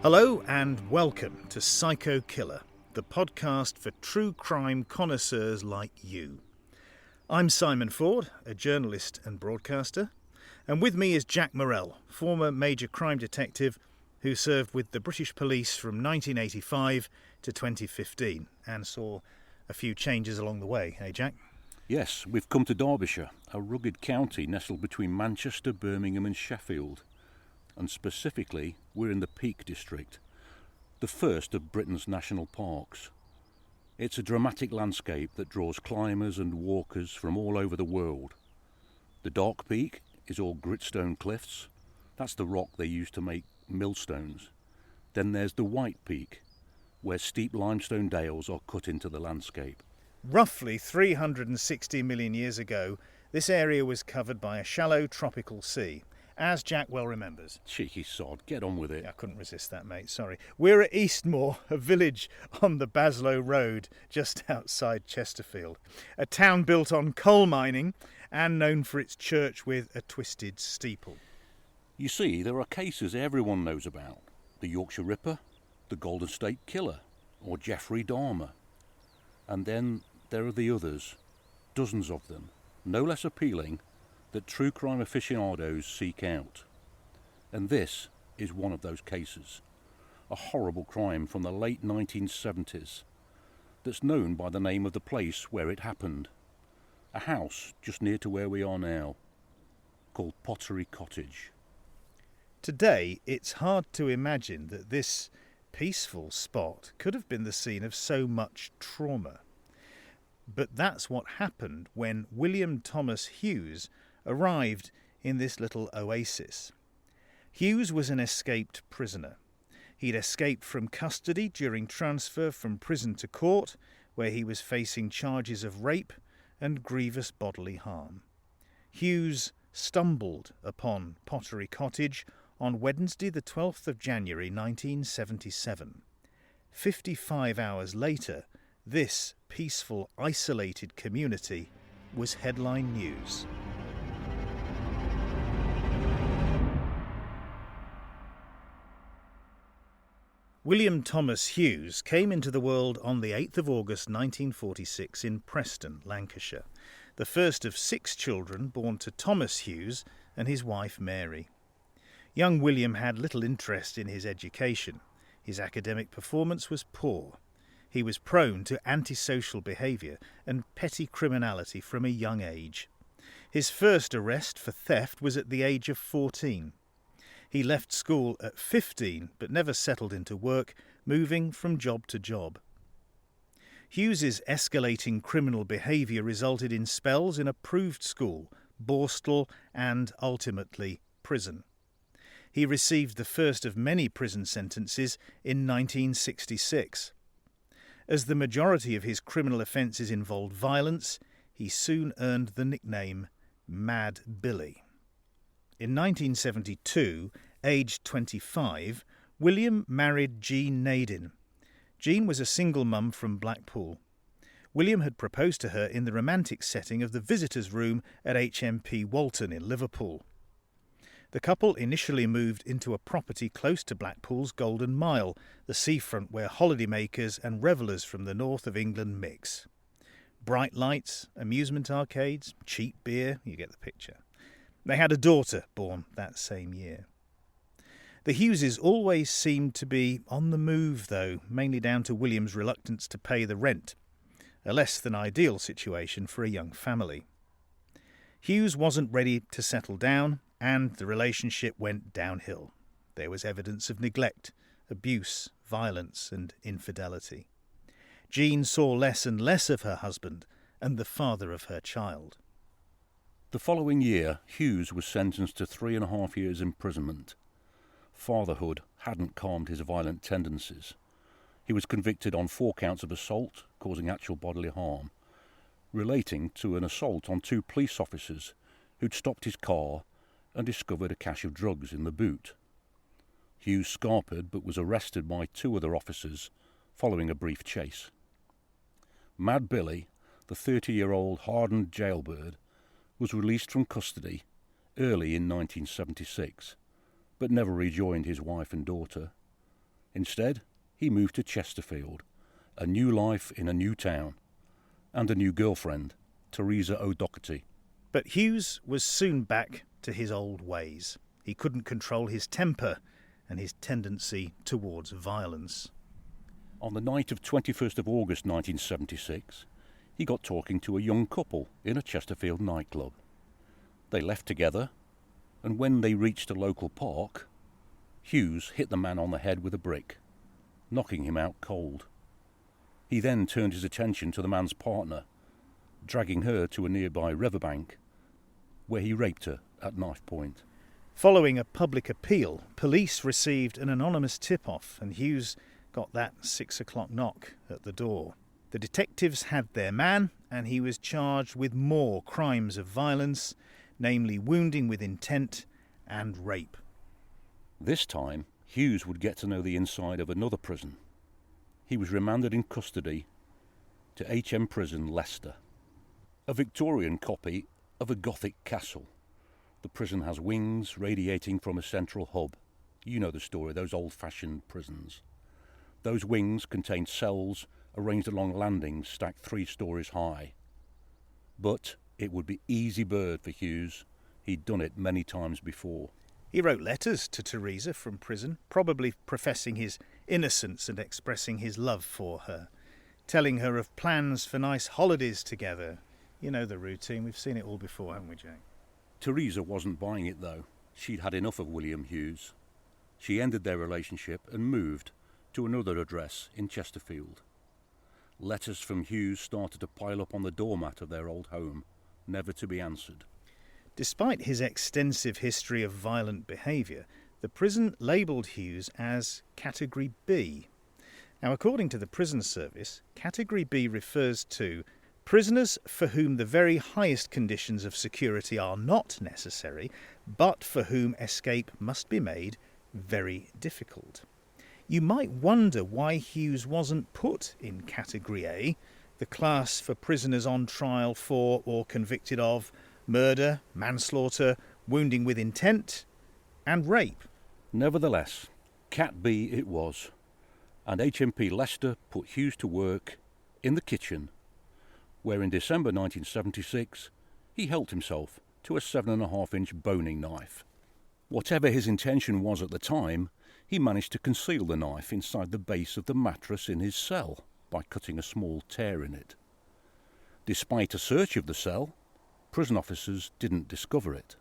Hello and welcome to Psycho Killer, the podcast for true crime connoisseurs like you. I'm Simon Ford, a journalist and broadcaster, and with me is Jack Morrell, former major crime detective who served with the British Police from 1985 to 2015 and saw a few changes along the way, eh Jack? Yes, we've come to Derbyshire, a rugged county nestled between Manchester, Birmingham and Sheffield. And specifically, we're in the Peak District, the first of Britain's national parks. It's a dramatic landscape that draws climbers and walkers from all over the world. The Dark Peak is all gritstone cliffs. That's the rock they use to make millstones. Then there's the White Peak, where steep limestone dales are cut into the landscape. Roughly 360 million years ago, this area was covered by a shallow tropical sea, as Jack well remembers. Cheeky sod, get on with it. I couldn't resist that, mate, sorry. We're at Eastmoor, a village on the Baslow Road, just outside Chesterfield. A town built on coal mining and known for its church with a twisted steeple. You see, there are cases everyone knows about. The Yorkshire Ripper, the Golden State Killer, or Jeffrey Dahmer. And then there are the others, dozens of them, no less appealing, that true crime aficionados seek out. And this is one of those cases. A horrible crime from the late 1970s that's known by the name of the place where it happened. A house just near to where we are now, called Pottery Cottage. Today, it's hard to imagine that this peaceful spot could have been the scene of so much trauma. But that's what happened when William-Thomas-Hughes arrived in this little oasis. Hughes was an escaped prisoner. He'd escaped from custody during transfer from prison to court, where he was facing charges of rape and grievous bodily harm. Hughes stumbled upon Pottery Cottage on Wednesday the 12th of January 1977. 55 hours later, this peaceful, isolated community was headline news. William-Thomas-Hughes came into the world on the 8th of August 1946 in Preston, Lancashire, the first of 6 children born to Thomas Hughes and his wife Mary. Young William had little interest in his education. His academic performance was poor. He was prone to antisocial behaviour and petty criminality from a young age. His first arrest for theft was at the age of 14. He left school at 15 but never settled into work, moving from job to job. Hughes's escalating criminal behaviour resulted in spells in approved school, Borstal and, ultimately, prison. He received the first of many prison sentences in 1966. As the majority of his criminal offences involved violence, he soon earned the nickname Mad Billy. In 1972, aged 25, William married Jean Nadin. Jean was a single mum from Blackpool. William had proposed to her in the romantic setting of the visitors' room at HMP Walton in Liverpool. The couple initially moved into a property close to Blackpool's Golden Mile, the seafront where holidaymakers and revellers from the north of England mix. Bright lights, amusement arcades, cheap beer, you get the picture. They had a daughter born that same year. The Hugheses always seemed to be on the move, though, mainly down to William's reluctance to pay the rent, a less than ideal situation for a young family. Hughes wasn't ready to settle down, and the relationship went downhill. There was evidence of neglect, abuse, violence, and infidelity. Jean saw less and less of her husband and the father of her child. The following year, Hughes was sentenced to 3.5 years imprisonment. Fatherhood hadn't calmed his violent tendencies. He was convicted on 4 counts of assault, causing actual bodily harm, relating to an assault on 2 police officers who'd stopped his car and discovered a cache of drugs in the boot. Hughes scarpered but was arrested by 2 other officers following a brief chase. Mad Billy, the 30-year-old hardened jailbird, was released from custody early in 1976, but never rejoined his wife and daughter. Instead, he moved to Chesterfield, a new life in a new town, and a new girlfriend, Teresa O'Doherty. But Hughes was soon back to his old ways. He couldn't control his temper and his tendency towards violence. On the night of 21st of August 1976, he got talking to a young couple in a Chesterfield nightclub. They left together, and when they reached a local park, Hughes hit the man on the head with a brick, knocking him out cold. He then turned his attention to the man's partner, dragging her to a nearby riverbank, where he raped her at knife point. Following a public appeal, police received an anonymous tip-off, and Hughes got that 6 o'clock knock at the door. The detectives had their man, and he was charged with more crimes of violence, namely wounding with intent and rape. This time, Hughes would get to know the inside of another prison. He was remanded in custody to HM Prison, Leicester, a Victorian copy of a Gothic castle. The prison has wings radiating from a central hub. You know the story, those old-fashioned prisons. Those wings contained cells arranged along landings stacked 3 stories high. But it would be easy bird for Hughes. He'd done it many times before. He wrote letters to Teresa from prison, probably professing his innocence and expressing his love for her, telling her of plans for nice holidays together. You know the routine, we've seen it all before, haven't we, Jack? Teresa wasn't buying it, though. She'd had enough of William Hughes. She ended their relationship and moved to another address in Chesterfield. Letters from Hughes started to pile up on the doormat of their old home, never to be answered. Despite his extensive history of violent behaviour, the prison labelled Hughes as Category B. Now, according to the prison service, Category B refers to prisoners for whom the very highest conditions of security are not necessary, but for whom escape must be made very difficult. You might wonder why Hughes wasn't put in Category A, the class for prisoners on trial for or convicted of murder, manslaughter, wounding with intent, and rape. Nevertheless, Cat B it was, and HMP Leicester put Hughes to work in the kitchen, where in December 1976 he helped himself to a 7.5-inch boning knife. Whatever his intention was at the time, he managed to conceal the knife inside the base of the mattress in his cell by cutting a small tear in it. Despite a search of the cell, prison officers didn't discover it.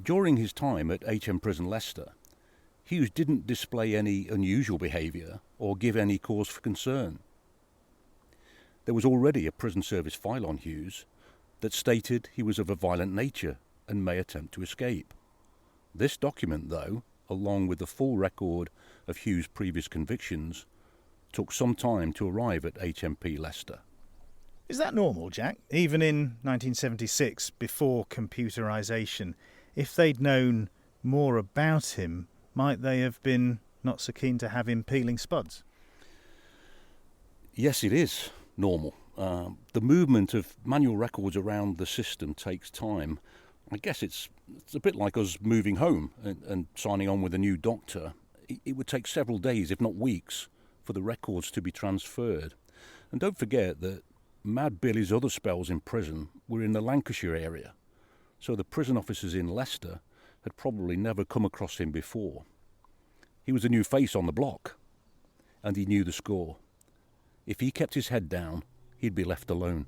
During his time at HM Prison Leicester, Hughes didn't display any unusual behaviour or give any cause for concern. There was already a prison service file on Hughes that stated he was of a violent nature and may attempt to escape. This document, though, along with the full record of Hughes' previous convictions, took some time to arrive at HMP Leicester. Is that normal, Jack? Even in 1976, before computerisation, if they'd known more about him, might they have been not so keen to have him peeling spuds? Yes, it is normal. The movement of manual records around the system takes time. I guess it's a bit like us moving home and signing on with a new doctor. It would take several days, if not weeks, for the records to be transferred. And don't forget that Mad Billy's other spells in prison were in the Lancashire area, so the prison officers in Leicester had probably never come across him before. He was a new face on the block, and he knew the score. If he kept his head down, he'd be left alone.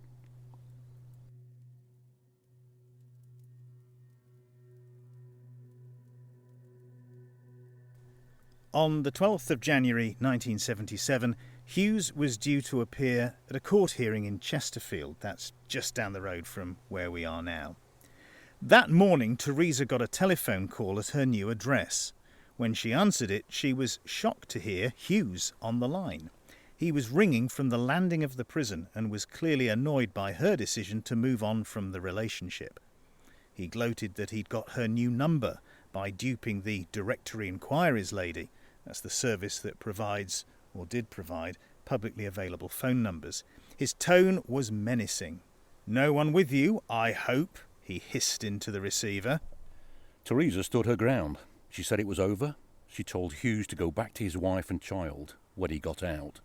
On the 12th of January 1977, Hughes was due to appear at a court hearing in Chesterfield. That's just down the road from where we are now. That morning, Teresa got a telephone call at her new address. When she answered it, she was shocked to hear Hughes on the line. He was ringing from the landing of the prison and was clearly annoyed by her decision to move on from the relationship. He gloated that he'd got her new number by duping the Directory Inquiries lady. That's the service that provides, or did provide, publicly available phone numbers. His tone was menacing. "No one with you, I hope," he hissed into the receiver. Teresa stood her ground. She said it was over. she told Hughes to go back to his wife and child when he got out.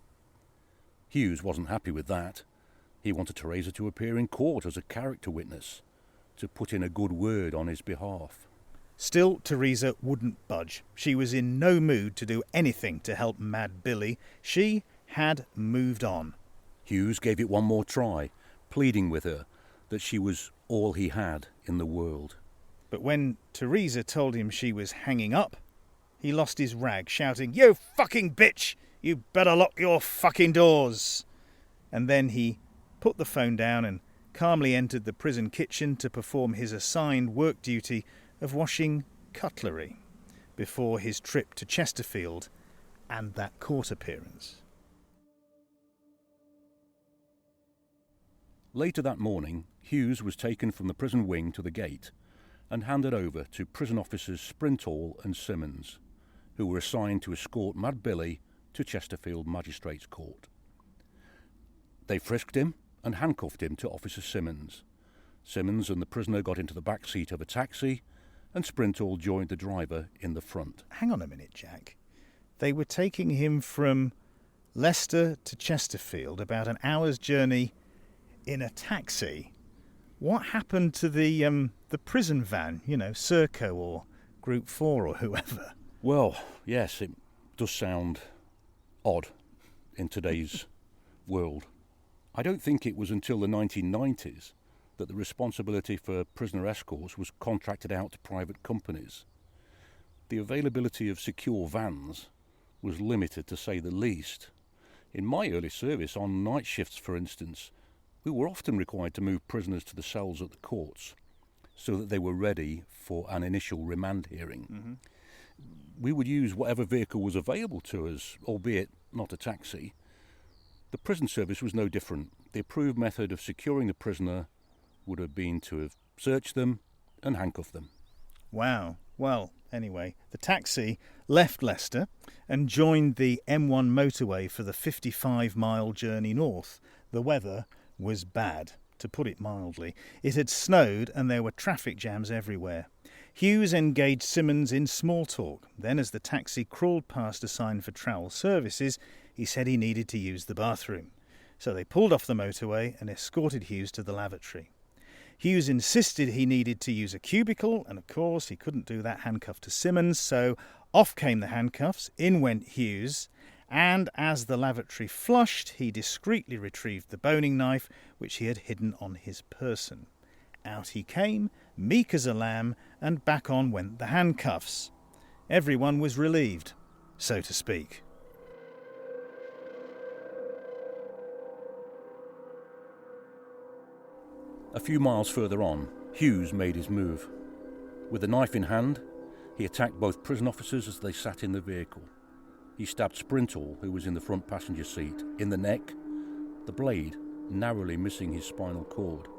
Hughes wasn't happy with that. He wanted Teresa to appear in court as a character witness, to put in a good word on his behalf. Still, Teresa wouldn't budge. She was in no mood to do anything to help Mad Billy. She had moved on. Hughes gave it one more try, pleading with her that she was all he had in the world. But when Teresa told him she was hanging up, he lost his rag, shouting, "You fucking bitch! You better lock your fucking doors!" And then he put the phone down and calmly entered the prison kitchen to perform his assigned work duty of washing cutlery before his trip to Chesterfield and that court appearance. Later that morning, Hughes was taken from the prison wing to the gate and handed over to prison officers Sprintall and Simmons, who were assigned to escort Mad Billy to Chesterfield Magistrates' Court. They frisked him and handcuffed him to Officer Simmons. Simmons and the prisoner got into the back seat of a taxi, and Sprintall joined the driver in the front. Hang on a minute, Jack. They were taking him from Leicester to Chesterfield, about an hour's journey in a taxi. What happened to the prison van, Serco or Group 4 or whoever? Well, yes, it does sound odd in today's world. I don't think it was until the 1990s that the responsibility for prisoner escorts was contracted out to private companies. The availability of secure vans was limited, to say the least. In my early service, on night shifts for instance, we were often required to move prisoners to the cells at the courts so that they were ready for an initial remand hearing. Mm-hmm. We would use whatever vehicle was available to us, albeit not a taxi. The prison service was no different. The approved method of securing the prisoner would have been to have searched them and handcuffed them. Wow. Well, anyway, the taxi left Leicester and joined the M1 motorway for the 55-mile journey north. The weather was bad, to put it mildly. It had snowed and there were traffic jams everywhere. Hughes engaged Simmons in small talk. Then, as the taxi crawled past a sign for trowel services, he said he needed to use the bathroom. So they pulled off the motorway and escorted Hughes to the lavatory. Hughes insisted he needed to use a cubicle, and of course he couldn't do that handcuffed to Simmons, so off came the handcuffs, in went Hughes, and as the lavatory flushed, he discreetly retrieved the boning knife which he had hidden on his person. Out he came, meek as a lamb, and back on went the handcuffs. Everyone was relieved, so to speak. A few miles further on, Hughes made his move. With the knife in hand, he attacked both prison officers as they sat in the vehicle. He stabbed Sprintall, who was in the front passenger seat, in the neck, the blade narrowly missing his spinal cord.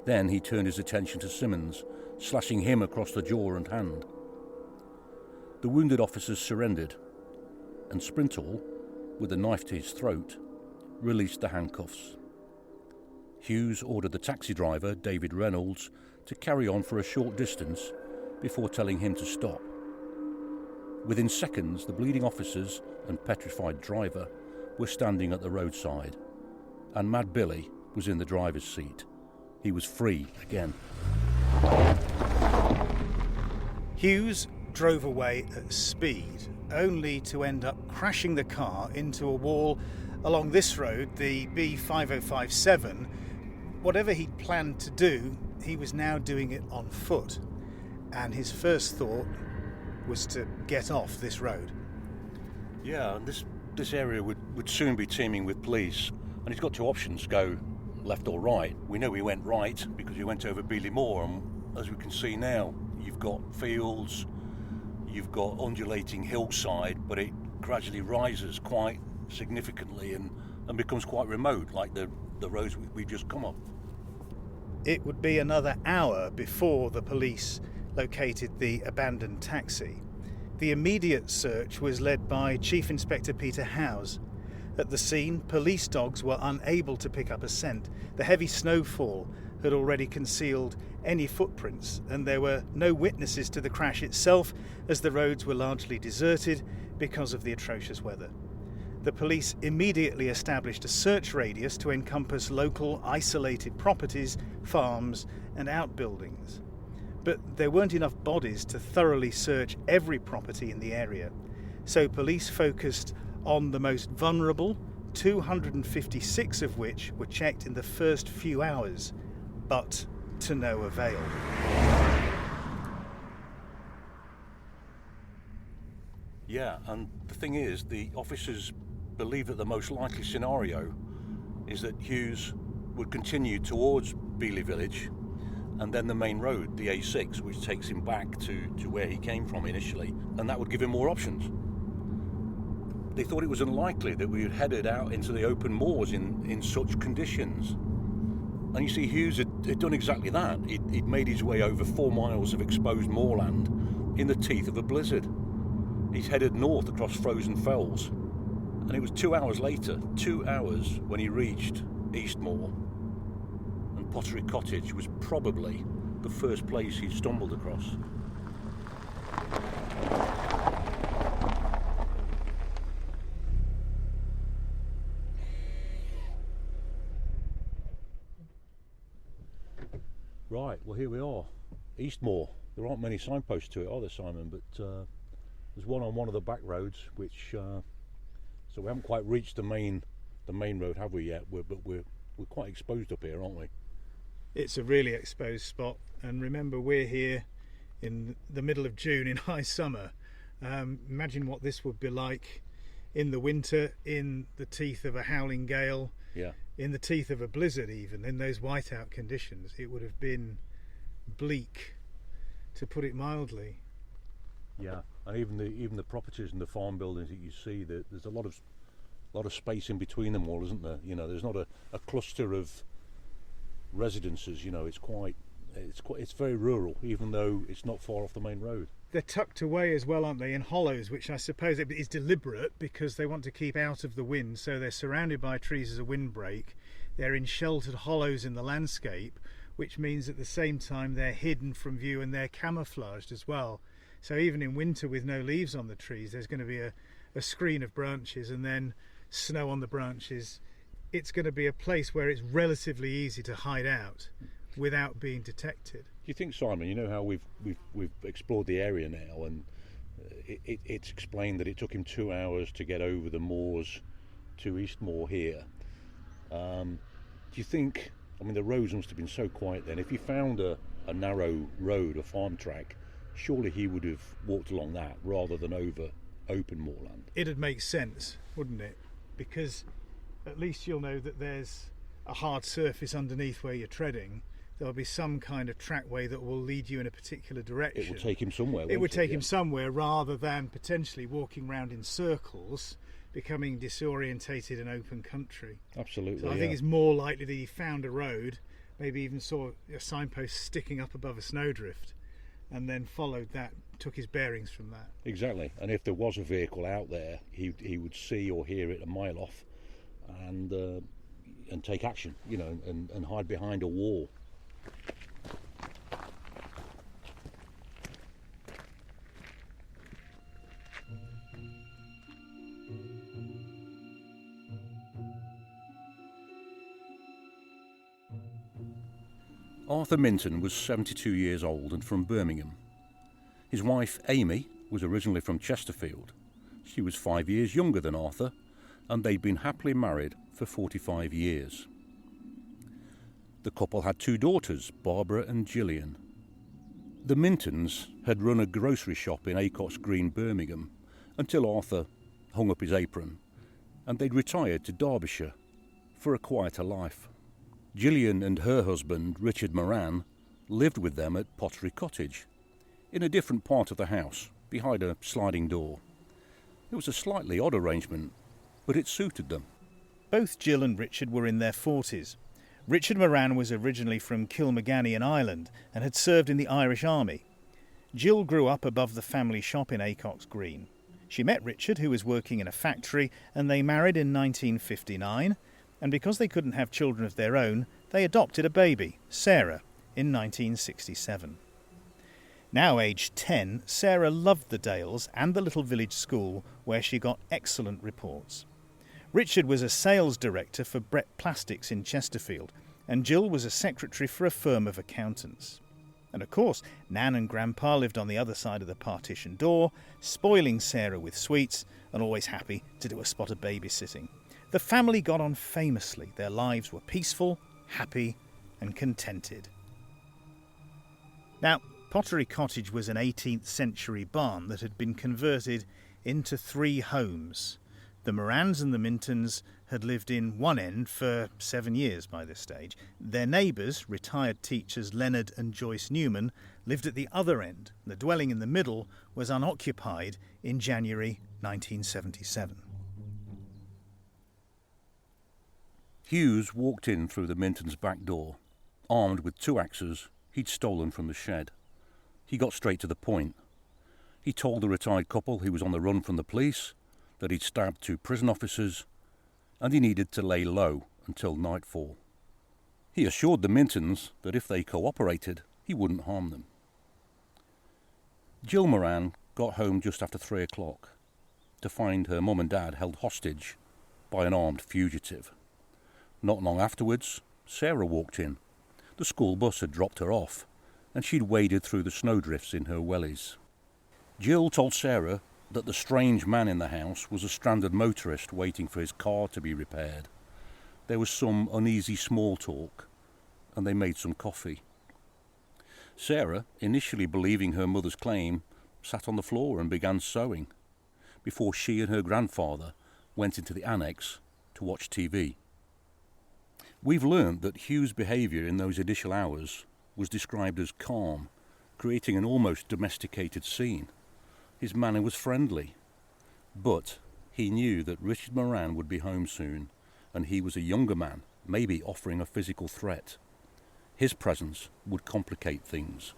Then he turned his attention to Simmons, slashing him across the jaw and hand. The wounded officers surrendered, and Sprintall, with the knife to his throat, released the handcuffs. Hughes ordered the taxi driver, David Reynolds, to carry on for a short distance before telling him to stop. Within seconds, the bleeding officers and petrified driver were standing at the roadside, and Mad Billy was in the driver's seat. He was free again. Hughes drove away at speed, only to end up crashing the car into a wall along this road, the B5057. Whatever he'd planned to do, he was now doing it on foot, and his first thought was to get off this road. Yeah, and this area would soon be teeming with police, and he's got two options, go left or right. We know he went right because he went over Beely-Moor, and as we can see now, you've got fields, you've got undulating hillside, but it gradually rises quite significantly and becomes quite remote, like the roads we've just come up. It would be another hour before the police located the abandoned taxi. The immediate search was led by Chief-Inspector-Peter-Howse. At the scene, police dogs were unable to pick up a scent. The heavy snowfall had already concealed any footprints, and there were no witnesses to the crash itself, as the roads were largely deserted because of the atrocious weather. The police immediately established a search radius to encompass local isolated properties, farms and outbuildings. But there weren't enough bodies to thoroughly search every property in the area, so police focused on the most vulnerable, 256 of which were checked in the first few hours, but to no avail. Yeah, and the thing is, the officers believe that the most likely scenario is that Hughes would continue towards Beeley Village and then the main road, the A6, which takes him back to where he came from initially, and that would give him more options. They thought it was unlikely that we had headed out into the open moors in such conditions. And you see, Hughes had done exactly that. He'd made his way over 4 miles of exposed moorland in the teeth of a blizzard. He'd headed north across frozen fells, and it was 2 hours later, 2 hours, when he reached Eastmoor. And Pottery Cottage was probably the first place he'd stumbled across. Right, well here we are, Eastmoor. There aren't many signposts to it, are there, Simon? But there's one on one of the back roads, which so we haven't quite reached the main road, have we yet? But we're quite exposed up here, aren't we? It's a really exposed spot, and remember, we're here in the middle of June in high summer. Imagine what this would be like in the winter, in the teeth of a howling gale. Yeah. In the teeth of a blizzard, even in those whiteout conditions. It would have been bleak, to put it mildly. Yeah, and even the properties and the farm buildings that you see, there's a lot of space in between them all, isn't there? You know, there's not a cluster of residences. You know, it's very rural, even though it's not far off the main road. They're tucked away as well, aren't they, in hollows, which I suppose is deliberate because they want to keep out of the wind, so they're surrounded by trees as a windbreak. They're in sheltered hollows in the landscape, which means at the same time they're hidden from view and they're camouflaged as well. So even in winter with no leaves on the trees, there's going to be a screen of branches and then snow on the branches. It's going to be a place where it's relatively easy to hide out without being detected. Do you think, Simon, you know how we've explored the area now, and it's explained that it took him 2 hours to get over the moors to Eastmoor here. Do you think, I mean, the roads must have been so quiet then. If he found a narrow road, a farm track, surely he would have walked along that rather than over open moorland. It'd make sense, wouldn't it? Because at least you'll know that there's a hard surface underneath where you're treading. There'll be some kind of trackway that will lead you in a particular direction. It will take him somewhere. It would take him somewhere, rather than potentially walking around in circles, becoming disorientated in open country. Absolutely. So I think it's more likely that he found a road, maybe even saw a signpost sticking up above a snowdrift, and then followed that, took his bearings from that. Exactly. And if there was a vehicle out there, he would see or hear it a mile off, and take action, you know, and hide behind a wall. Arthur-Minton was 72 years old and from Birmingham. His wife, Amy, was originally from Chesterfield. She was 5 years younger than Arthur, and they'd been happily married for 45 years. The couple had 2 daughters, Barbara and Gillian. The Mintons had run a grocery shop in Acots Green, Birmingham, until Arthur hung up his apron, and they'd retired to Derbyshire for a quieter life. Gillian and her husband, Richard-moran, lived with them at Pottery Cottage, in a different part of the house, behind a sliding door. It was a slightly odd arrangement, but it suited them. Both Jill and Richard were in their 40s. Richard-moran was originally from Kilmaganny in Ireland and had served in the Irish Army. Jill grew up above the family shop in Acots Green. She met Richard, who was working in a factory, and they married in 1959, and because they couldn't have children of their own, they adopted a baby, Sarah, in 1967. Now aged 10, Sarah loved the Dales and the little village school where she got excellent reports. Richard was a sales director for Brett Plastics in Chesterfield, and Jill was a secretary for a firm of accountants. And of course, Nan and Grandpa lived on the other side of the partition door, spoiling Sarah with sweets and always happy to do a spot of babysitting. The family got on famously. Their lives were peaceful, happy and contented. Now, Pottery Cottage was an 18th century barn that had been converted into 3 homes. The Morans and the Mintons had lived in one end for 7 years by this stage. Their neighbours, retired teachers Leonard and Joyce Newman, lived at the other end. The dwelling in the middle was unoccupied in January 1977. Hughes walked in through the Mintons' back door, armed with 2 axes he'd stolen from the shed. He got straight to the point. He told the retired couple he was on the run from the police, that he'd stabbed 2 prison officers, and he needed to lay low until nightfall. He assured the Mintons that if they cooperated, he wouldn't harm them. Gillian-Moran got home just after 3 o'clock to find her mum and dad held hostage by an armed fugitive. Not long afterwards, Sarah walked in. The school bus had dropped her off, and she'd waded through the snowdrifts in her wellies. Jill told Sarah that the strange man in the house was a stranded motorist waiting for his car to be repaired. There was some uneasy small talk, and they made some coffee. Sarah, initially believing her mother's claim, sat on the floor and began sewing, before she and her grandfather went into the annex to watch TV. We've learned that Hughes' behaviour in those initial hours was described as calm, creating an almost domesticated scene. His manner was friendly, but he knew that Richard-Moran would be home soon, and he was a younger man, maybe offering a physical threat. His presence would complicate things,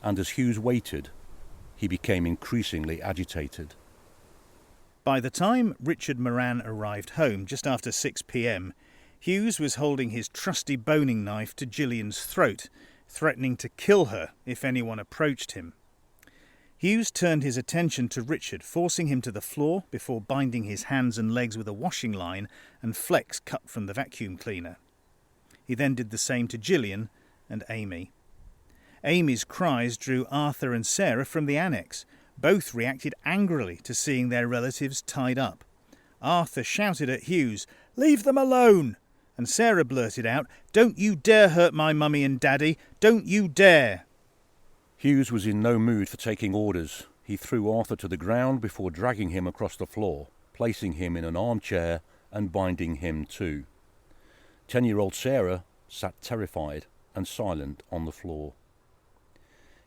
and as Hughes waited, he became increasingly agitated. By the time Richard-Moran arrived home, just after 6 p.m, Hughes was holding his trusty boning knife to Gillian's throat, threatening to kill her if anyone approached him. Hughes turned his attention to Richard, forcing him to the floor before binding his hands and legs with a washing line and flecks cut from the vacuum cleaner. He then did the same to Gillian and Amy. Amy's cries drew Arthur and Sarah from the annex. Both reacted angrily to seeing their relatives tied up. Arthur shouted at Hughes, "Leave them alone!" And Sarah blurted out, "Don't you dare hurt my mummy and daddy! Don't you dare!" Hughes was in no mood for taking orders. He threw Arthur to the ground before dragging him across the floor, placing him in an armchair and binding him too. 10-year-old Sarah sat terrified and silent on the floor.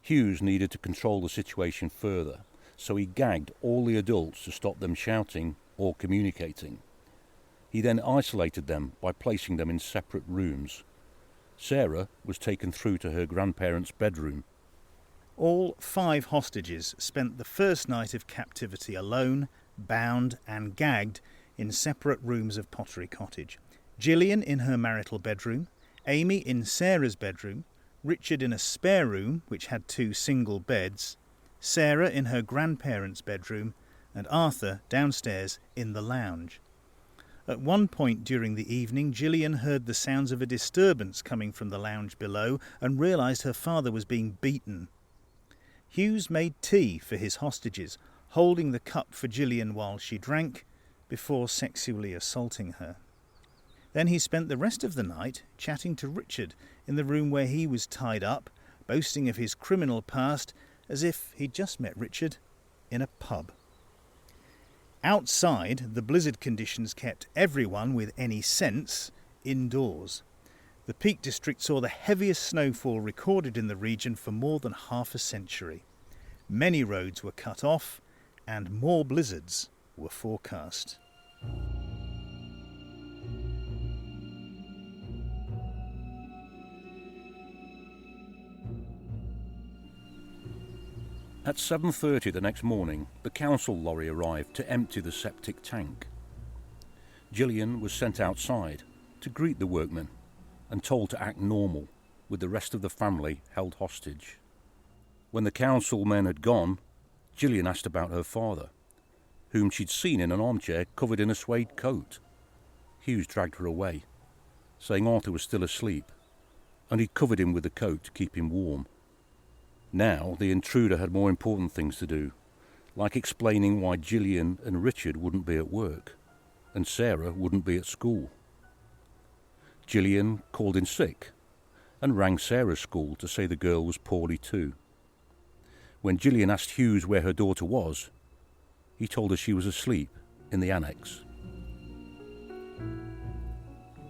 Hughes needed to control the situation further, so he gagged all the adults to stop them shouting or communicating. He then isolated them by placing them in separate rooms. Sarah was taken through to her grandparents' bedroom. All 5 hostages spent the first night of captivity alone, bound and gagged in separate rooms of Pottery Cottage. Gillian in her marital bedroom, Amy in Sarah's bedroom, Richard in a spare room which had 2 single beds, Sarah in her grandparents' bedroom, and Arthur downstairs in the lounge. At one point during the evening, Gillian heard the sounds of a disturbance coming from the lounge below and realised her father was being beaten. Hughes made tea for his hostages, holding the cup for Gillian while she drank, before sexually assaulting her. Then he spent the rest of the night chatting to Richard in the room where he was tied up, boasting of his criminal past as if he'd just met Richard in a pub. Outside, the blizzard conditions kept everyone with any sense indoors. The Peak District saw the heaviest snowfall recorded in the region for more than half a century. Many roads were cut off, and more blizzards were forecast. At 7:30 the next morning, the council lorry arrived to empty the septic tank. Gillian was sent outside to greet the workmen and told to act normal, with the rest of the family held hostage. When the council men had gone, Gillian asked about her father, whom she'd seen in an armchair covered in a suede coat. Hughes dragged her away, saying Arthur was still asleep, and he'd covered him with the coat to keep him warm. Now the intruder had more important things to do, like explaining why Gillian and Richard wouldn't be at work, and Sarah wouldn't be at school. Gillian called in sick, and rang Sarah's school to say the girl was poorly too. When Gillian asked Hughes where her daughter was, he told her she was asleep in the annex.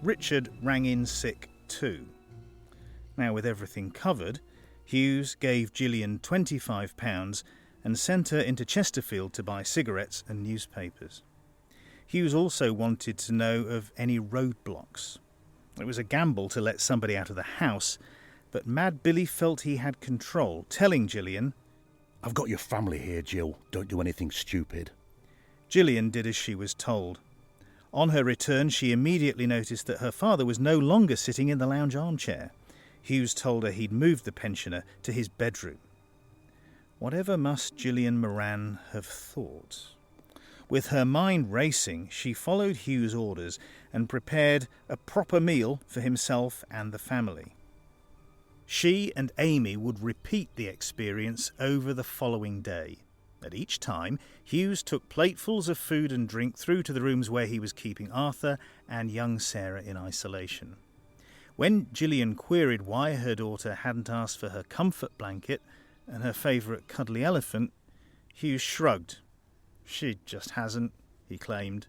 Richard rang in sick too. Now, with everything covered, Hughes gave Gillian £25 and sent her into Chesterfield to buy cigarettes and newspapers. Hughes also wanted to know of any roadblocks. It was a gamble to let somebody out of the house, but Mad Billy felt he had control, telling Gillian, "I've got your family here, Jill. Don't do anything stupid." Gillian did as she was told. On her return, she immediately noticed that her father was no longer sitting in the lounge armchair. Hughes told her he'd moved the pensioner to his bedroom. Whatever must Gillian-Moran have thought? With her mind racing, she followed Hughes' orders and prepared a proper meal for himself and the family. She and Amy would repeat the experience over the following day. At each time, Hughes took platefuls of food and drink through to the rooms where he was keeping Arthur and young Sarah in isolation. When Gillian queried why her daughter hadn't asked for her comfort blanket and her favourite cuddly elephant, Hughes shrugged. "She just hasn't," he claimed,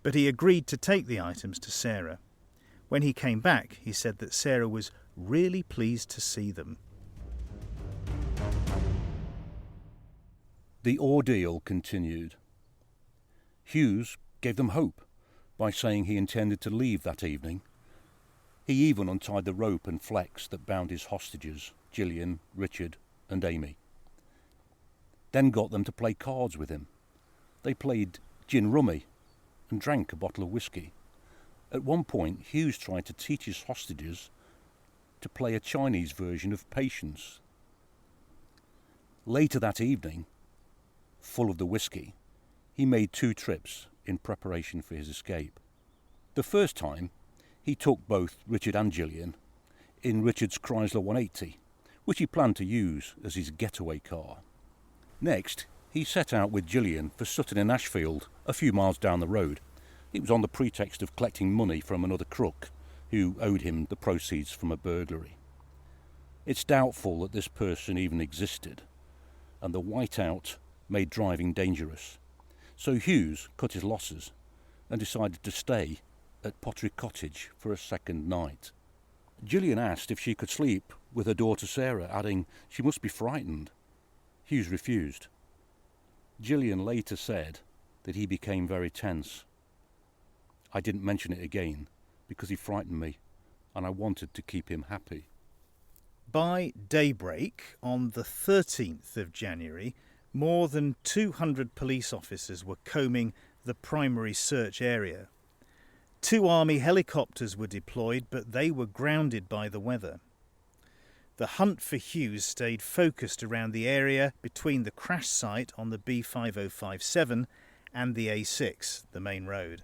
but he agreed to take the items to Sarah. When he came back, he said that Sarah was really pleased to see them. The ordeal continued. Hughes gave them hope by saying he intended to leave that evening. He even untied the rope and flex that bound his hostages, Gillian, Richard and Amy. Then got them to play cards with him. They played gin rummy and drank a bottle of whiskey. At one point, Hughes tried to teach his hostages to play a Chinese version of Patience. Later that evening, full of the whiskey, he made 2 trips in preparation for his escape. The first time, he took both Richard and Gillian in Richard's Chrysler 180, which he planned to use as his getaway car. Next, he set out with Gillian for Sutton in Ashfield, a few miles down the road. It was on the pretext of collecting money from another crook who owed him the proceeds from a burglary. It's doubtful that this person even existed, and the whiteout made driving dangerous. So Hughes cut his losses and decided to stay at Pottery Cottage for a second night. Gillian asked if she could sleep with her daughter Sarah, adding she must be frightened. Hughes refused. Gillian later said that he became very tense. "I didn't mention it again because he frightened me and I wanted to keep him happy." By daybreak on the 13th of January, more than 200 police officers were combing the primary search area. 2 army helicopters were deployed, but they were grounded by the weather. The hunt for Hughes stayed focused around the area between the crash site on the B5057 and the A6, the main road.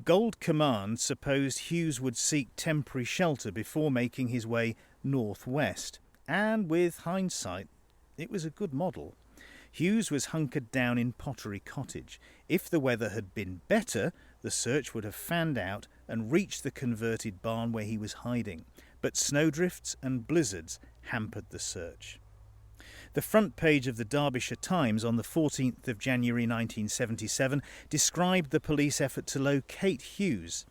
Gold Command supposed Hughes would seek temporary shelter before making his way northwest, and with hindsight, it was a good model. Hughes was hunkered down in Pottery Cottage. If the weather had been better, the search would have fanned out and reached the converted barn where he was hiding, but snowdrifts and blizzards hampered the search. The front page of the Derbyshire Times on the 14th of January 1977 described the police effort to locate Hughes,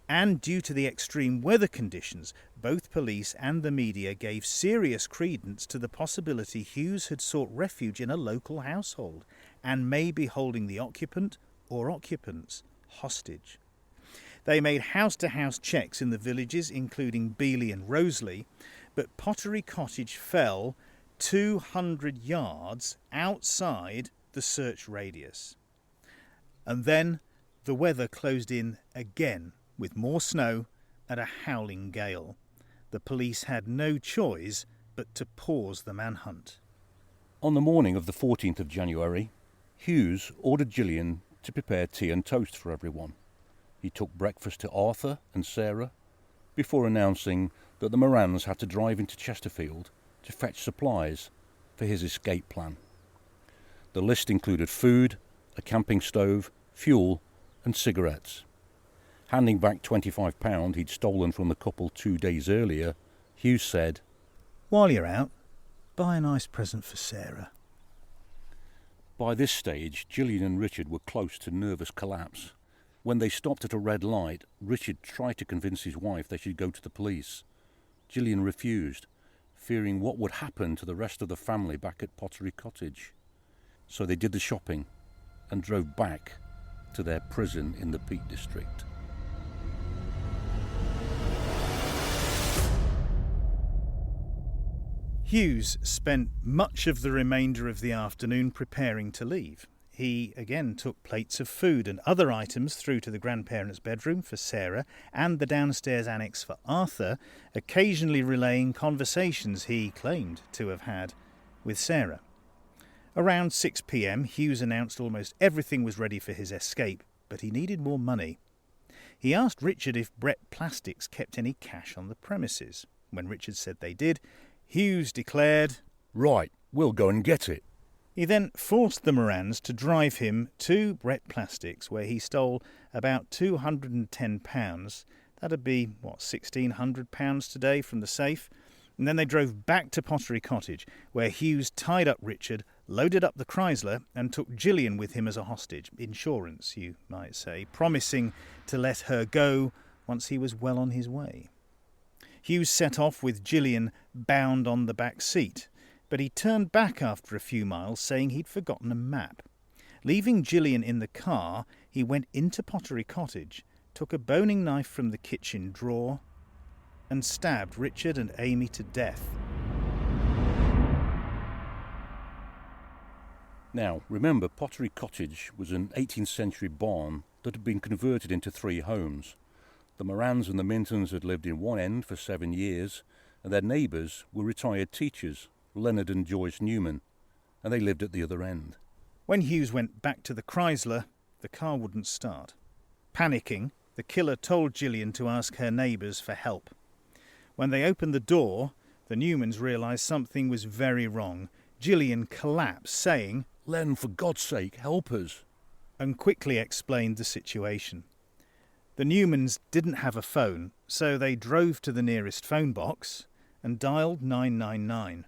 and due to the extreme weather conditions, both police and the media gave serious credence to the possibility Hughes had sought refuge in a local household and may be holding the occupant or occupants hostage. They made house-to-house checks in the villages, including Beeley and Roseley, but Pottery Cottage fell 200 yards outside the search radius. And then the weather closed in again with more snow and a howling gale. The police had no choice but to pause the manhunt. On the morning of the 14th of January, Hughes ordered Gillian to prepare tea and toast for everyone. He took breakfast to Arthur and Sarah before announcing that the Morans had to drive into Chesterfield to fetch supplies for his escape plan. The list included food, a camping stove, fuel and cigarettes. Handing back £25 he'd stolen from the couple 2 days earlier, Hughes said, "While you're out, buy a nice present for Sarah." By this stage, Gillian and Richard were close to nervous collapse. When they stopped at a red light, Richard tried to convince his wife they should go to the police. Gillian refused, fearing what would happen to the rest of the family back at Pottery Cottage. So they did the shopping and drove back to their prison in the Peak District. Hughes spent much of the remainder of the afternoon preparing to leave. He again took plates of food and other items through to the grandparents' bedroom for Sarah and the downstairs annex for Arthur, occasionally relaying conversations he claimed to have had with Sarah. Around 6 p.m, Hughes announced almost everything was ready for his escape, but he needed more money. He asked Richard if Brett Plastics kept any cash on the premises. When Richard said they did, Hughes declared, "Right, we'll go and get it." He then forced the Morans to drive him to Brett Plastics, where he stole about £210. That'd be, £1,600 today from the safe. And then they drove back to Pottery Cottage, where Hughes tied up Richard, loaded up the Chrysler and took Gillian with him as a hostage. Insurance, you might say, promising to let her go once he was well on his way. Hughes set off with Gillian bound on the back seat, but he turned back after a few miles, saying he'd forgotten a map. Leaving Gillian in the car, he went into Pottery Cottage, took a boning knife from the kitchen drawer, and stabbed Richard and Amy to death. Now, remember, Pottery Cottage was an 18th century barn that had been converted into 3 homes. The Morans and the Mintons had lived in one end for 7 years, and their neighbours were retired teachers, Leonard and Joyce Newman, and they lived at the other end. When Hughes went back to the Chrysler, the car wouldn't start. Panicking, the killer told Gillian to ask her neighbours for help. When they opened the door, the Newmans realised something was very wrong. Gillian collapsed, saying, "Len, for God's sake, help us," and quickly explained the situation. The Newmans didn't have a phone, so they drove to the nearest phone box and dialed 999.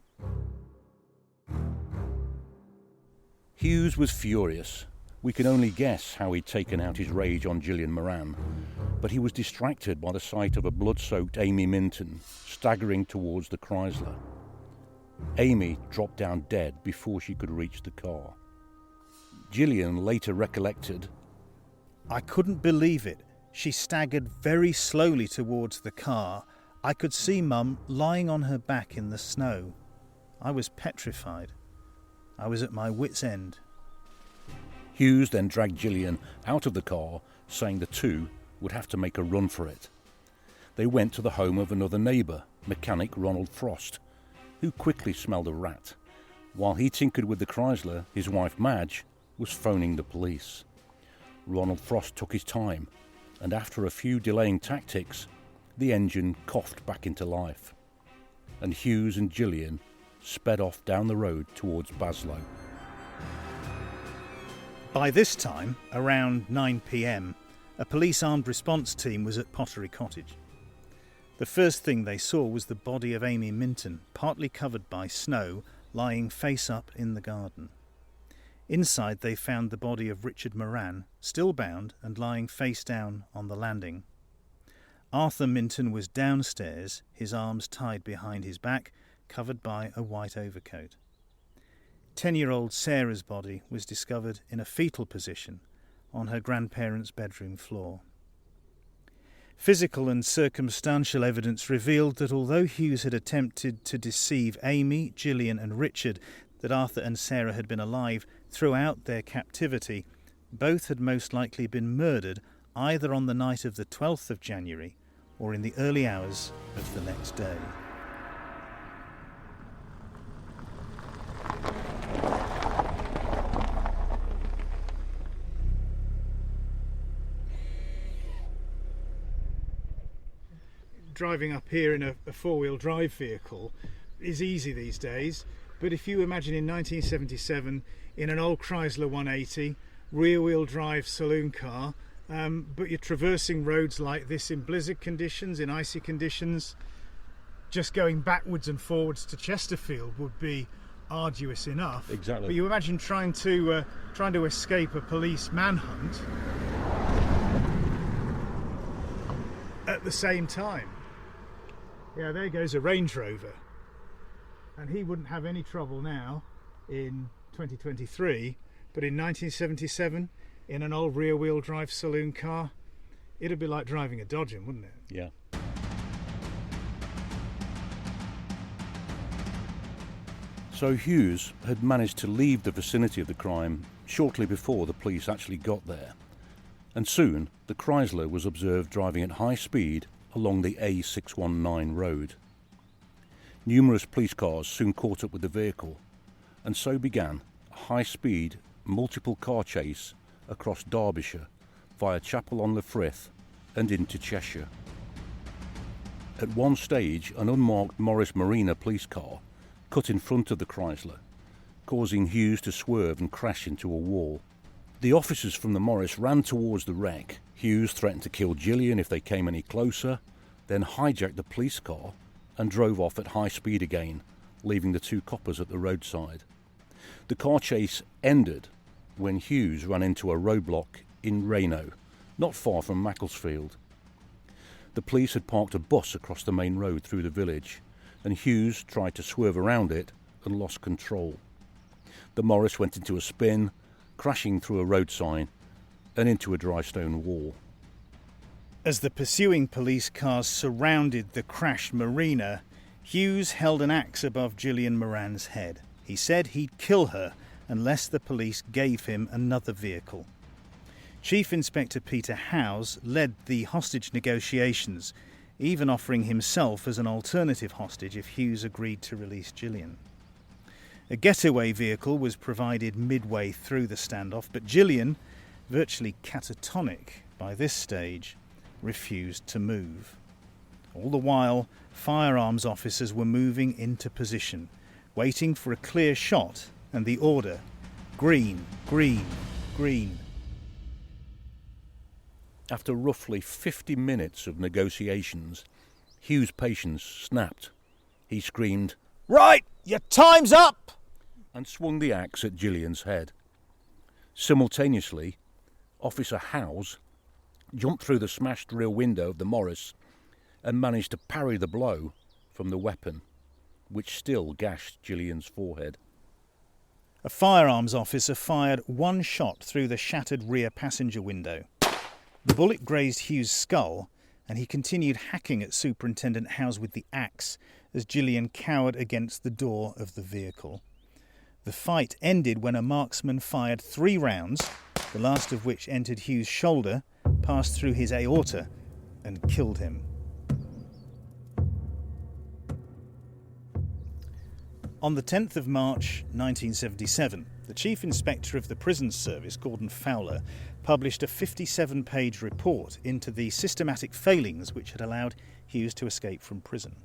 Hughes was furious. We can only guess how he'd taken out his rage on Gillian-Moran, but he was distracted by the sight of a blood-soaked Amy-Minton staggering towards the Chrysler. Amy dropped down dead before she could reach the car. Gillian later recollected, "I couldn't believe it. She staggered very slowly towards the car. I could see Mum lying on her back in the snow. I was petrified. I was at my wit's end." Hughes then dragged Gillian out of the car, saying the two would have to make a run for it. They went to the home of another neighbour, mechanic Ronald Frost, who quickly smelled a rat. While he tinkered with the Chrysler, his wife Madge was phoning the police. Ronald Frost took his time, and after a few delaying tactics, the engine coughed back into life, and Hughes and Gillian sped off down the road towards Baslow. By this time, around 9 p.m, a police armed response team was at Pottery Cottage. The first thing they saw was the body of Amy-Minton, partly covered by snow, lying face up in the garden. Inside they found the body of Richard-Moran, still bound and lying face down on the landing. Arthur-Minton was downstairs, his arms tied behind his back, covered by a white overcoat. 10-year-old Sarah's body was discovered in a fetal position on her grandparents' bedroom floor. Physical and circumstantial evidence revealed that although Hughes had attempted to deceive Amy, Gillian and Richard that Arthur and Sarah had been alive throughout their captivity, both had most likely been murdered either on the night of the 12th of January or in the early hours of the next day. Driving up here in a four-wheel drive vehicle is easy these days, but if you imagine in 1977 in an old Chrysler 180 rear-wheel drive saloon car, but you're traversing roads like this in blizzard conditions, in icy conditions, just going backwards and forwards to Chesterfield would be arduous enough. Exactly. But you imagine trying to escape a police manhunt at the same time. Yeah, there goes a Range Rover, and he wouldn't have any trouble now in 2023, but in 1977 in an old rear-wheel drive saloon car, it'd be like driving a Dodge, wouldn't it? Yeah. So Hughes had managed to leave the vicinity of the crime shortly before the police actually got there, and soon the Chrysler was observed driving at high speed along the A619 road. Numerous police cars soon caught up with the vehicle, and so began a high-speed, multiple-car chase across Derbyshire via Chapel-on-the-Frith and into Cheshire. At one stage, an unmarked Morris Marina police car cut in front of the Chrysler, causing Hughes to swerve and crash into a wall. The officers from the Morris ran towards the wreck. Hughes threatened to kill Gillian if they came any closer, then hijacked the police car and drove off at high speed again, leaving the two coppers at the roadside. The car chase ended when Hughes ran into a roadblock in Reno, not far from Macclesfield. The police had parked a bus across the main road through the village, and Hughes tried to swerve around it and lost control. The Morris went into a spin, crashing through a road sign and into a dry stone wall. As the pursuing police cars surrounded the crashed Marina, Hughes held an axe above Gillian-Moran's head. He said he'd kill her unless the police gave him another vehicle. Chief-Inspector-Peter-Howse led the hostage negotiations, even offering himself as an alternative hostage if Hughes agreed to release Gillian. A getaway vehicle was provided midway through the standoff, but Gillian, virtually catatonic by this stage, refused to move. All the while, firearms officers were moving into position, waiting for a clear shot and the order: green, green, green. After roughly 50 minutes of negotiations, Hughes' patience snapped. He screamed, "Right, your time's up!" and swung the axe at Gillian's head. Simultaneously, Officer Howse jumped through the smashed rear window of the Morris and managed to parry the blow from the weapon, which still gashed Gillian's forehead. A firearms officer fired one shot through the shattered rear passenger window. The bullet grazed Hughes' skull, and he continued hacking at Superintendent Howse with the axe as Gillian cowered against the door of the vehicle. The fight ended when a marksman fired 3 rounds, the last of which entered Hughes' shoulder, passed through his aorta, and killed him. On the 10th of March 1977, the Chief Inspector of the Prison Service, Gordon Fowler, published a 57-page report into the systematic failings which had allowed Hughes to escape from prison.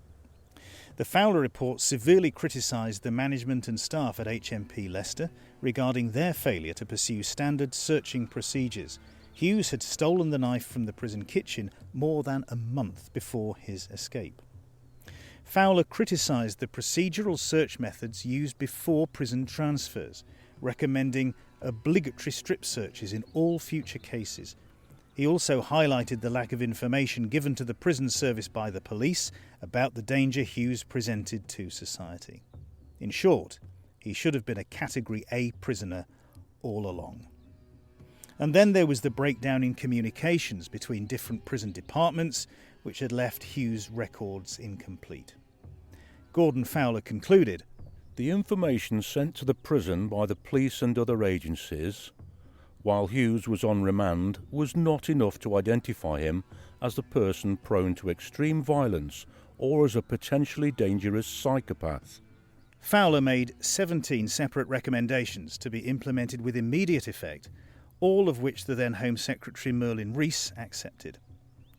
The Fowler report severely criticised the management and staff at HMP Leicester regarding their failure to pursue standard searching procedures. Hughes had stolen the knife from the prison kitchen more than a month before his escape. Fowler criticised the procedural search methods used before prison transfers, recommending obligatory strip searches in all future cases. He also highlighted the lack of information given to the prison service by the police about the danger Hughes presented to society. In short, he should have been a Category A prisoner all along. And then there was the breakdown in communications between different prison departments, which had left Hughes' records incomplete. Gordon Fowler concluded, "The information sent to the prison by the police and other agencies, while Hughes was on remand, was not enough to identify him as the person prone to extreme violence or as a potentially dangerous psychopath. Fowler made 17 separate recommendations to be implemented with immediate effect, all of which the then Home Secretary Merlin Rees accepted.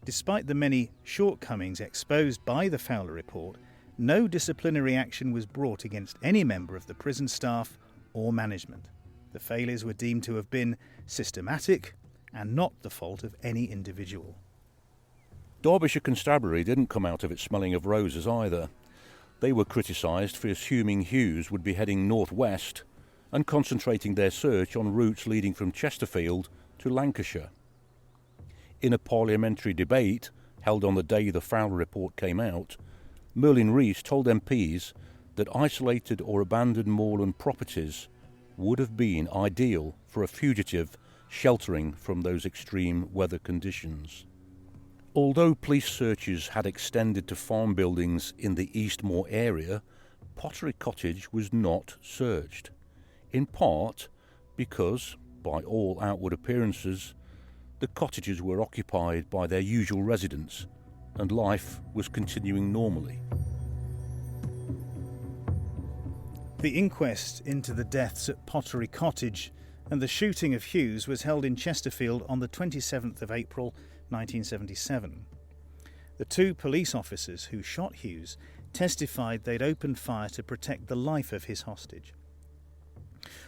Despite the many shortcomings exposed by the Fowler Report, no disciplinary action was brought against any member of the prison staff or management. The failures were deemed to have been systematic and not the fault of any individual. Derbyshire Constabulary didn't come out of it smelling of roses either. They were criticised for assuming Hughes would be heading northwest and concentrating their search on routes leading from Chesterfield to Lancashire. In a parliamentary debate held on the day the Fowler Report came out, Merlin Rees told MPs that isolated or abandoned moorland properties would have been ideal for a fugitive sheltering from those extreme weather conditions. Although police searches had extended to farm buildings in the Eastmoor area, Pottery Cottage was not searched, in part because, by all outward appearances, the cottages were occupied by their usual residents and life was continuing normally. The inquest into the deaths at Pottery Cottage and the shooting of Hughes was held in Chesterfield on the 27th of April 1977. The two police officers who shot Hughes testified they'd opened fire to protect the life of his hostage.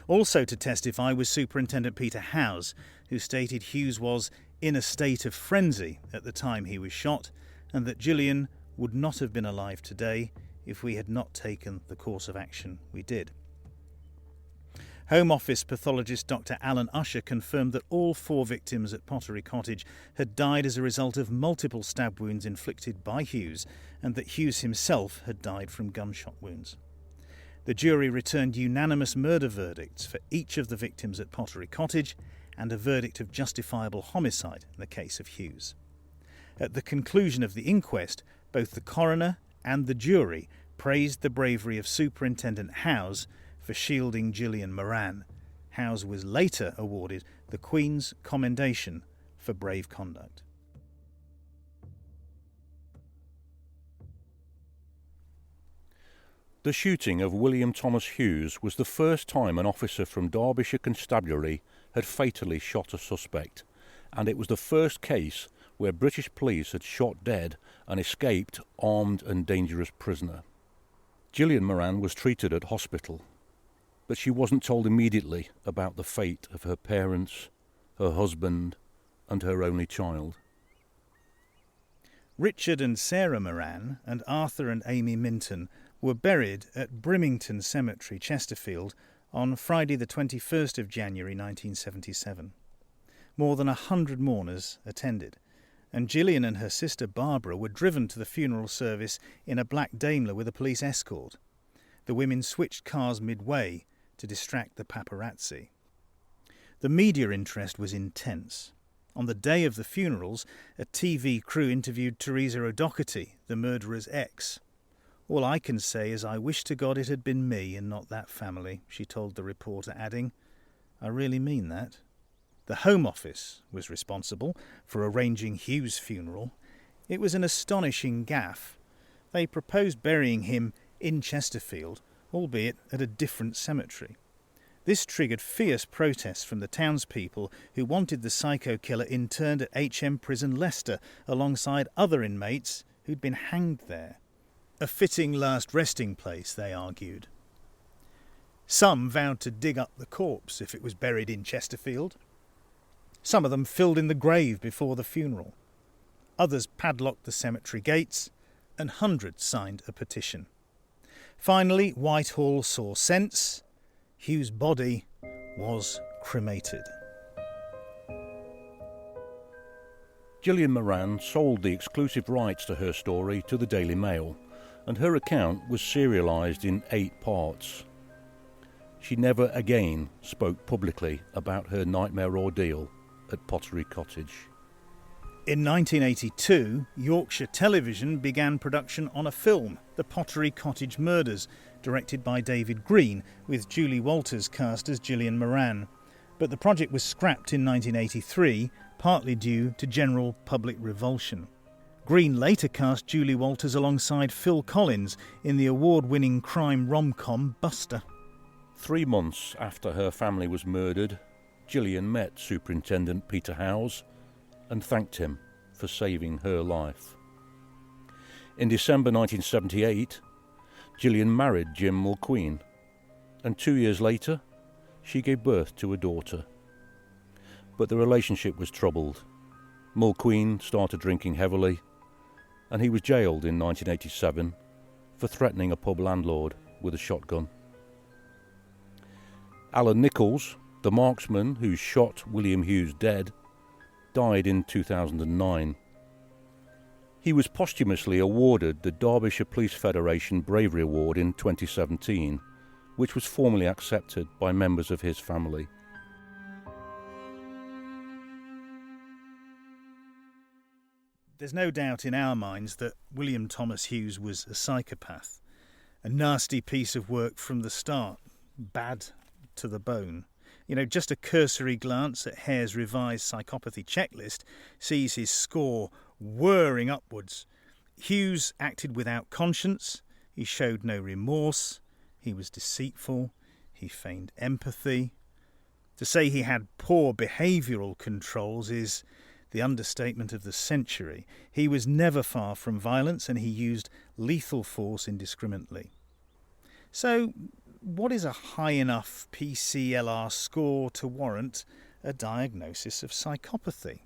Also to testify was Superintendent Peter-Howse, who stated Hughes was in a state of frenzy at the time he was shot and that Gillian would not have been alive today if we had not taken the course of action we did. Home Office pathologist Dr. Alan Usher confirmed that all 4 victims at Pottery Cottage had died as a result of multiple stab wounds inflicted by Hughes and that Hughes himself had died from gunshot wounds. The jury returned unanimous murder verdicts for each of the victims at Pottery Cottage and a verdict of justifiable homicide in the case of Hughes. At the conclusion of the inquest, both the coroner and the jury praised the bravery of Superintendent Howse for shielding Gillian-Moran. Howse was later awarded the Queen's Commendation for brave conduct. The shooting of William-Thomas-Hughes was the first time an officer from Derbyshire Constabulary had fatally shot a suspect, and it was the first case where British police had shot dead an escaped armed and dangerous prisoner. Gillian-Moran was treated at hospital, but she wasn't told immediately about the fate of her parents, her husband, and her only child. Richard and Sarah-Moran and Arthur and Amy-Minton were buried at Brimington Cemetery, Chesterfield, on Friday the 21st of January 1977. More than 100 mourners attended, and Gillian and her sister Barbara were driven to the funeral service in a black Daimler with a police escort. The women switched cars midway to distract the paparazzi. The media interest was intense. On the day of the funerals, a TV crew interviewed Teresa O'Doherty, the murderer's ex. "All I can say is I wish to God it had been me and not that family," she told the reporter, adding, "I really mean that." The Home Office was responsible for arranging Hughes' funeral. It was an astonishing gaffe. They proposed burying him in Chesterfield, albeit at a different cemetery. This triggered fierce protests from the townspeople who wanted the psycho killer interned at HM Prison Leicester alongside other inmates who'd been hanged there. A fitting last resting place, they argued. Some vowed to dig up the corpse if it was buried in Chesterfield. Some of them filled in the grave before the funeral. Others padlocked the cemetery gates, and hundreds signed a petition. Finally, Whitehall saw sense. Hughes' body was cremated. Gillian-Moran sold the exclusive rights to her story to the Daily Mail, and her account was serialised in 8 parts. She never again spoke publicly about her nightmare ordeal at Pottery Cottage. In 1982, Yorkshire Television began production on a film, The Pottery-Cottage-Murders, directed by David Green, with Julie Walters cast as Gillian-Moran. but the project was scrapped in 1983, partly due to general public revulsion. Green later cast Julie Walters alongside Phil Collins in the award-winning crime rom-com Buster. 3 months after her family was murdered, Gillian met Superintendent-Peter-Howse and thanked him for saving her life. In December 1978, Gillian married Jim Mulqueen, and 2 years later, she gave birth to a daughter. But the relationship was troubled. Mulqueen started drinking heavily, and he was jailed in 1987 for threatening a pub landlord with a shotgun. Alan Nichols, the marksman who shot William Hughes dead, died in 2009. He was posthumously awarded the Derbyshire Police Federation Bravery Award in 2017, which was formally accepted by members of his family. There's no doubt in our minds that William-Thomas-Hughes was a psychopath, a nasty piece of work from the start, bad to the bone. You know, just a cursory glance at Hare's revised psychopathy checklist sees his score whirring upwards. Hughes acted without conscience, he showed no remorse, he was deceitful, he feigned empathy. To say he had poor behavioural controls is the understatement of the century. He was never far from violence and he used lethal force indiscriminately. So, what is a high enough PCLR score to warrant a diagnosis of psychopathy?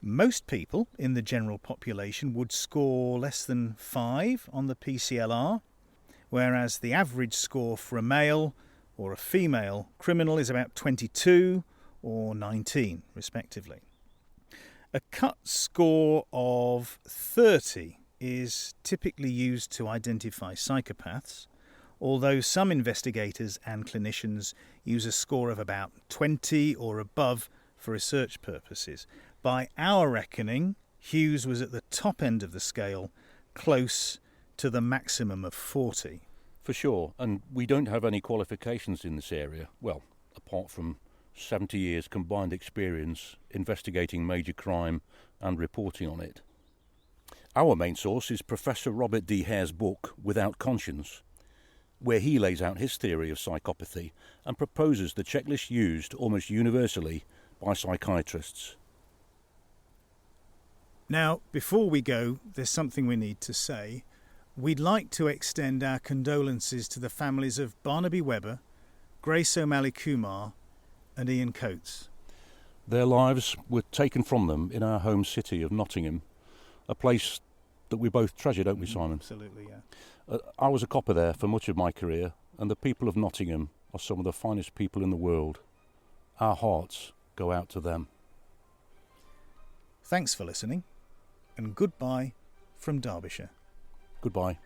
Most people in the general population would score less than 5 on the PCLR, whereas the average score for a male or a female criminal is about 22 or 19, respectively. A cut score of 30 is typically used to identify psychopaths, although some investigators and clinicians use a score of about 20 or above for research purposes. By our reckoning, Hughes was at the top end of the scale, close to the maximum of 40. For sure, and we don't have any qualifications in this area, well, apart from 70 years combined experience investigating major crime and reporting on it. Our main source is Professor Robert D. Hare's book, Without Conscience, where he lays out his theory of psychopathy and proposes the checklist used almost universally by psychiatrists. Now, before we go, there's something we need to say. We'd like to extend our condolences to the families of Barnaby Webber, Grace O'Malley Kumar and Ian Coates. Their lives were taken from them in our home city of Nottingham, a place that we both treasure, don't we, Simon? Absolutely, yeah. I was a copper there for much of my career, and the people of Nottingham are some of the finest people in the world. Our hearts go out to them. Thanks for listening, and goodbye from Derbyshire. Goodbye.